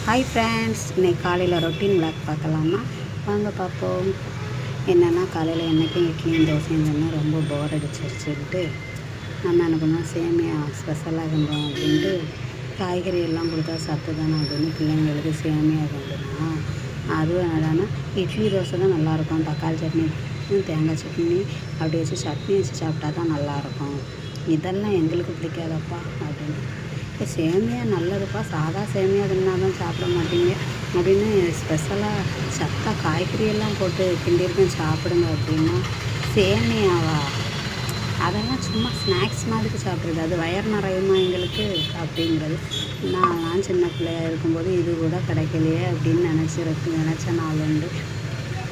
Hi friends, இன்றைக்கி காலையில் routine vlog பார்க்கலாமா? வாங்க பார்ப்போம். என்னென்னா, காலையில் என்றைக்கும் இட்லியும் தோசையும் சொன்னால் ரொம்ப போர் அடிச்சிருச்சுன்ட்டு நம்ம என்ன பண்ணோம், சேமியா ஸ்பெஷலாக கிண்டுறோம் அப்படின்ட்டு காய்கறி எல்லாம் கொடுத்தா சத்து தானே அப்படின்னு பிள்ளைங்களுக்கு சேமியா கிண்டுனா, அதுவும் என்னடானா இட்லி தோசை தான் நல்லாயிருக்கும். தக்காளி சட்னி தேங்காய் சட்னி அப்படி வச்சு சட்னி வச்சு சாப்பிட்டா தான் நல்லாயிருக்கும். இதெல்லாம் எங்களுக்கு பிடிக்காதப்பா அப்படின்னு. இப்போ சேமியா நல்லதுப்பா, சாதா சேமியா தின்னா தான் சாப்பிட மாட்டீங்க அப்படின்னு ஸ்பெஷலாக சத்தா காய்கறியெல்லாம் போட்டு கிண்டியிருக்கேன் சாப்பிடுங்க அப்படின்னா, சேமியாவா? அதெல்லாம் சும்மா ஸ்நாக்ஸ் மாதிரி சாப்பிட்றது, அது வயர் நிறையுமா எங்களுக்கு அப்படிங்கிறது. நான்லாம் சின்ன பிள்ளையா இருக்கும்போது இது கூட கிடைக்கலையே அப்படின்னு நினச்ச நாள் உண்டு.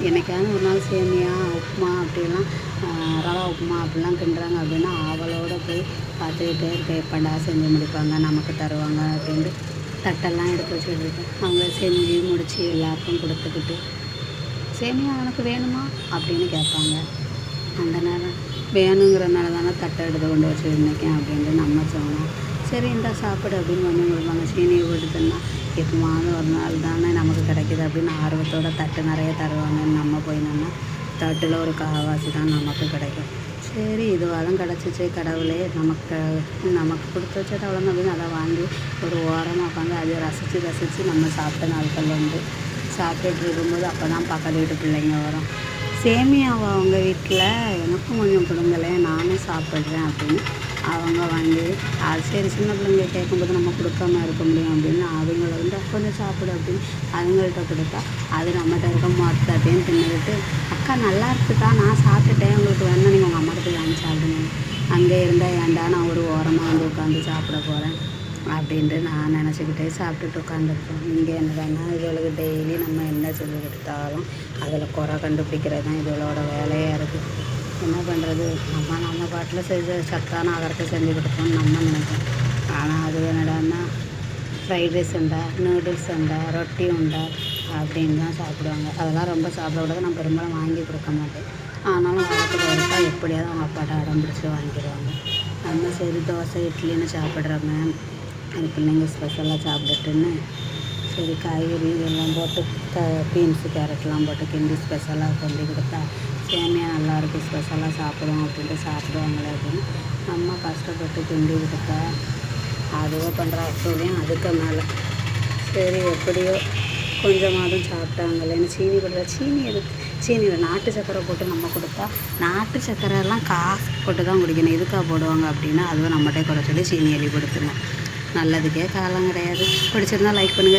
என்னைக்காவது ஒரு நாள் சேமியா உப்புமா அப்படிலாம் ரவா உப்புமா அப்படிலாம் கிண்டுறாங்க அப்படின்னா அவளோட போய் பார்த்துக்கிட்டே இருக்க, எப்படா செஞ்சு முடிப்பாங்க நமக்கு தருவாங்க அப்படின்ட்டு தட்டெல்லாம் எடுத்து வச்சுக்கிட்டு இருக்கேன். அவங்க செஞ்சு முடித்து எல்லாருக்கும் கொடுத்துக்கிட்டு, சேமியா உனக்கு வேணுமா அப்படின்னு கேட்பாங்க. அந்த நேரம் வேணுங்கிறனால தானே தட்டை எடுத்து கொண்டு வச்சு இருந்தேன் அப்படின்ட்டு நம்ம சொன்னோம். சரி இந்த சாப்பிடு அப்படின்னு கொஞ்சம் கொடுப்பாங்க. சீனியை போட்டுன்னா எப்போமாவது ஒரு நாள் தானே நமக்கு கிடைக்கிது அப்படின்னு ஆர்வத்தோட தட்டு நிறைய தருவாங்கன்னு நம்ம போயினோம்னா தட்டில் ஒரு காவாசி தான் நமக்கு கிடைக்கும். சரி இதுவாக கிடச்சிச்சு, கடவுளே நமக்கு கொடுத்து வச்சது அவ்வளோதான் அப்படின்னு அதை வாங்கி ஒரு ஓரமாக உட்காந்து அதை ரசித்து நம்ம சாப்பிட்ட நாட்கள் வந்து சாப்பிட்டுட்டு இருக்கும்போது அப்போ தான் பக்கத்து வீட்டு பிள்ளைங்க வரும். சேமியாவை அவங்க வீட்டில் எனக்கும் கொஞ்சம் கொடுங்களேன், நானும் சாப்பிட்றேன் அப்படின்னு அவங்க வாங்கி, அது சரி சின்ன பிள்ளைங்க கேட்கும்போது நம்ம கொடுக்காம இருக்க முடியும் அப்படின்னு அவங்கள வந்து கொஞ்சம் சாப்பிடு அப்படின்னு அதுங்கள்ட்ட கொடுத்தா அது நம்மகிட்ட இருக்க மொத்தத்தையும் தின்னுக்கிட்டு, அக்கா நல்லா இருக்குக்கா, நான் சாப்பிட்டுட்டேன், உங்களுக்கு வேணும்னா நீங்கள் உங்கள் அம்மாட்ட போய் வாங்கி சாப்பிடுங்க, அங்கே இருந்தால் ஏன்டா நான் ஒரு ஓரமாக வந்து உட்காந்து சாப்பிட போகிறேன் அப்படின்ட்டு நான் நினச்சிக்கிட்டே சாப்பிட்டுட்டு உட்காந்துருப்போம். இங்கே என்னடான்னா இதுகளுக்கு டெய்லி நம்ம என்ன செஞ்சு கொடுத்தாலும் அதில் குறை கண்டுபிடிக்கிறது தான் இதோட வேலையாக இருக்குது. என்ன பண்ணுறது, நம்ம பாட்டில் செஞ்ச சத்தான ஆகாரத்தை செஞ்சு கொடுப்போம்னு நம்ம நினைப்போம். ஆனால் அது என்னடான்னா ஃப்ரைட் ரைஸ் உண்டா, நூடுல்ஸ் உண்டா, ரொட்டி உண்டா அப்படின்னு தான் சாப்பிடுவாங்க. அதெல்லாம் ரொம்ப சாப்பிடக்கூடாது. நான் பெரும்பாலும் வாங்கி கொடுக்க மாட்டேன். ஆனாலும் வாரத்துக்கு ஒருக்கா எப்படியாவது அவங்க அப்பாட்ட அடம் பிடிச்சி வாங்கிடுவாங்க. நம்ம சரி தோசை இட்லின்னு சாப்பிட்றோமே, அது பிள்ளைங்க ஸ்பெஷலாக சாப்பிட்டுட்டுன்னு சரி காய்கறி இதெல்லாம் போட்டு பீன்ஸு கேரட்லாம் போட்டு கிண்டி ஸ்பெஷலாக கொண்டு கொடுத்தா சேமியா நல்லாயிருக்கு, ஸ்பெஷலாக சாப்பிடுவோம் அப்படின்ட்டு சாப்பிடுவாங்களே அப்படின்னு நம்ம கஷ்டப்பட்டு கிண்டி கொடுத்தா அதுவோ பண்ணுற அசூலியும் அதுக்கு மேலே. சரி எப்படியோ கொஞ்சமாவது சாப்பிட்டாங்களேன்னு சீனி போடுற, சீனியில் நாட்டு சக்கரை போட்டு நம்ம கொடுத்தா, நாட்டு சக்கரைலாம் காசு போட்டு தான் குடிக்கணும், இதுக்காக போடுவாங்க அப்படின்னா அதுவும் நம்மகிட்டே குறை சொல்லி சீனி எழுதி கொடுத்துருங்க. நல்லதுக்கே காலம் கிடையாது. பிடிச்சிருந்தா லைக் பண்ணுங்கள்.